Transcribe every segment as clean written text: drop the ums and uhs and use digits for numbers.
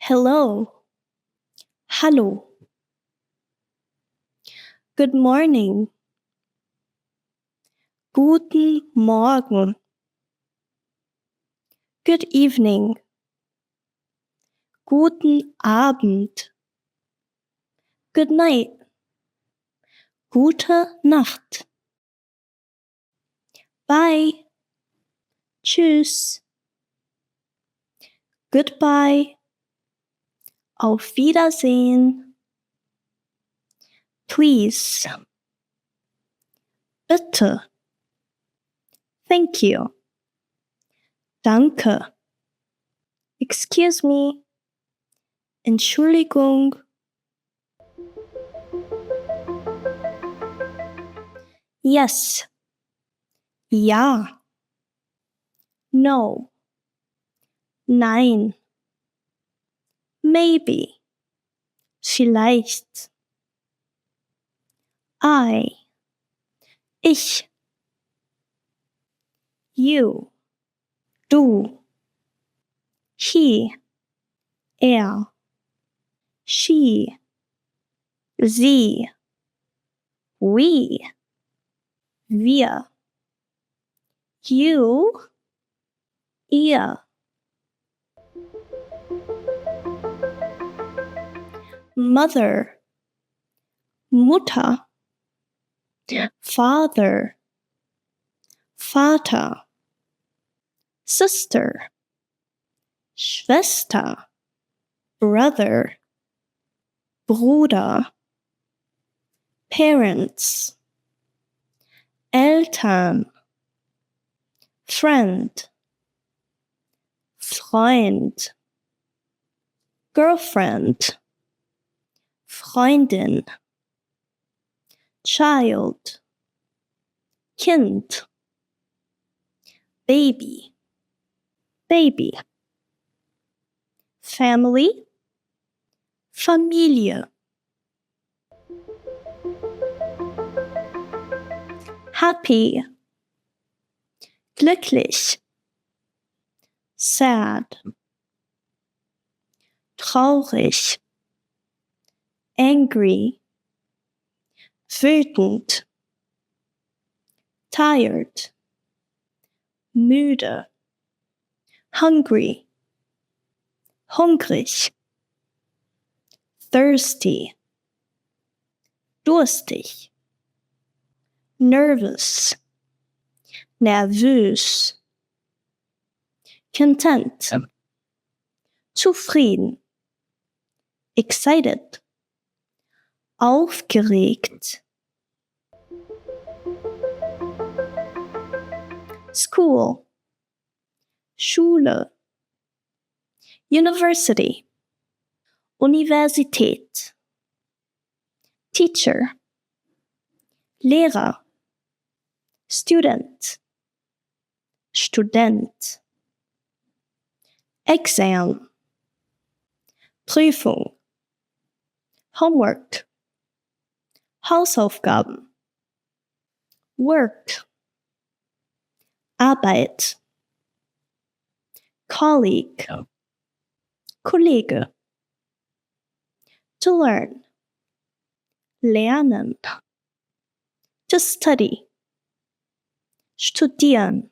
Hello. Hallo. Good morning. Guten Morgen. Good evening. Guten Abend. Good night. Gute Nacht. Bye. Tschüss. Goodbye. Auf Wiedersehen. Please. Bitte. Thank you. Danke. Excuse me. Entschuldigung. Yes. Ja. No. Nein. Maybe. Vielleicht. Ich. You. Du. He. Er. She. Sie. We. Wir. You. Ihr. Mother. Mutter. Father. Vater. Sister. Schwester. Brother. Bruder. Parents. Eltern. Friend. Freund. Girlfriend. Freundin. Child. Kind. Baby. Baby. Family. Familie. Happy. Glücklich. Sad. Traurig. Angry. Wütend. Tired. Müde. Hungry. Hungrig. Thirsty. Durstig. Nervous. Nervös. Content. Zufrieden. Excited. Aufgeregt. School. Schule. University. Universität. Teacher. Lehrer. Student. Student. Exam. Prüfung. Homework. Hausaufgaben. Work. Arbeit. Colleague. Kollege. To learn. Lernen. To study. Studieren.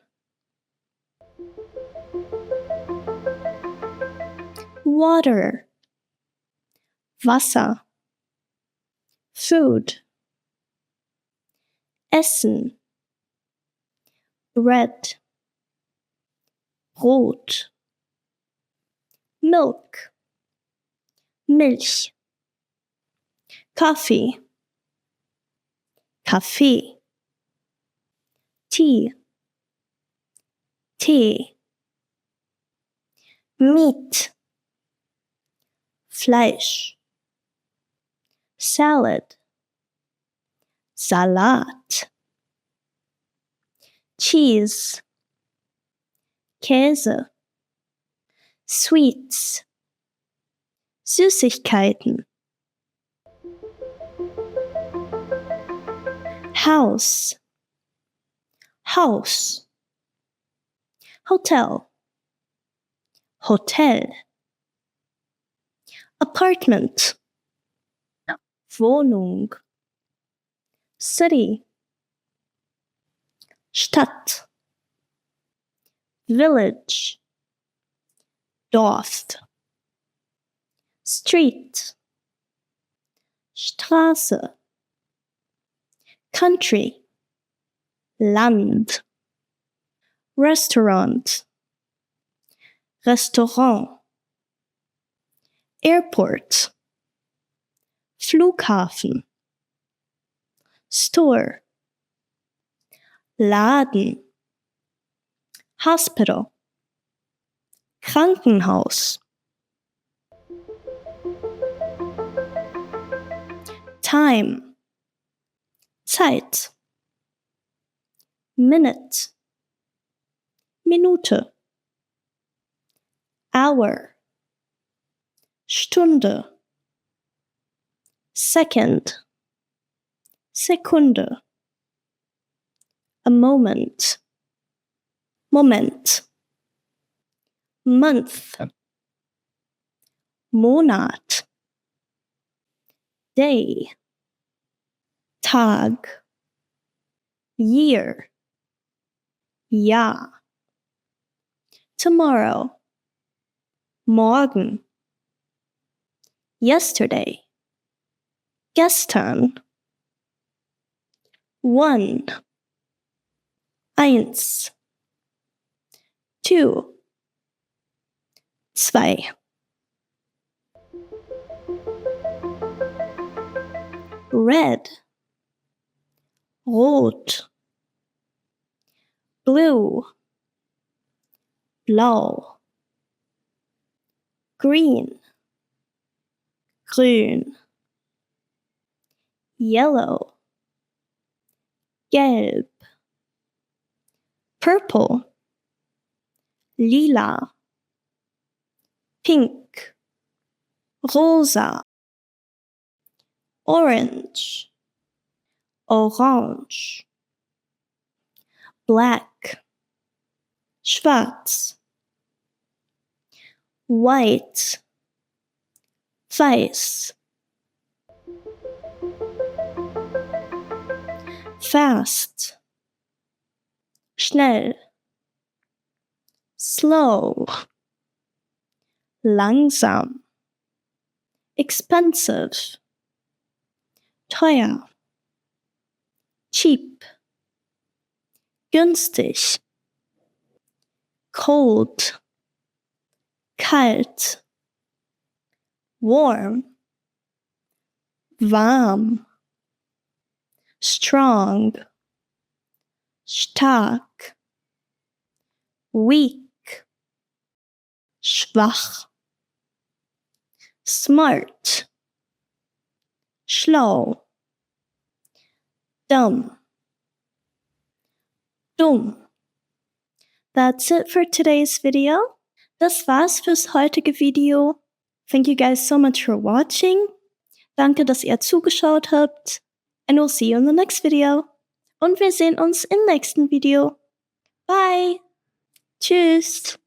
Water. Wasser. Food. Essen. Bread. Brot. Milk. Milch. Coffee. Kaffee. Tea. Tee. Meat. Fleisch. Salad. Salat. Cheese. Käse. Sweets. Süßigkeiten. House. Haus. Hotel. Hotel. Apartment. Wohnung. City. Stadt. Village. Dorf. Street. Straße. Country. Land. Restaurant. Restaurant. Airport. Flughafen. Store. Laden. Hospital. Krankenhaus. Time. Zeit. Minute. Minute. Hour. Stunde. Second. Sekunde. A moment. Moment. Month. Monat. Day. Tag. Year. Jahr. Tomorrow. Morgen. Yesterday. Gestern. One. Eins. Two. Zwei. Red. Rot. Blue. Blau. Green. Grün. Yellow. Gelb. Purple. Lila. Pink. Rosa. Orange. Orange. Black. Schwarz. White. Weiß. Fast. Schnell. Slow. Langsam. Expensive. Teuer. Cheap. Günstig. Cold. Kalt. Warm. Warm. Strong. Stark. Weak. Schwach. Smart. Schlau. Dumb. Dumm. That's it for today's video. Das war's fürs heutige Video. Thank you guys so much for watching. Danke, dass ihr zugeschaut habt. And we'll see you in the next video. Und wir sehen uns im nächsten Video. Bye. Tschüss.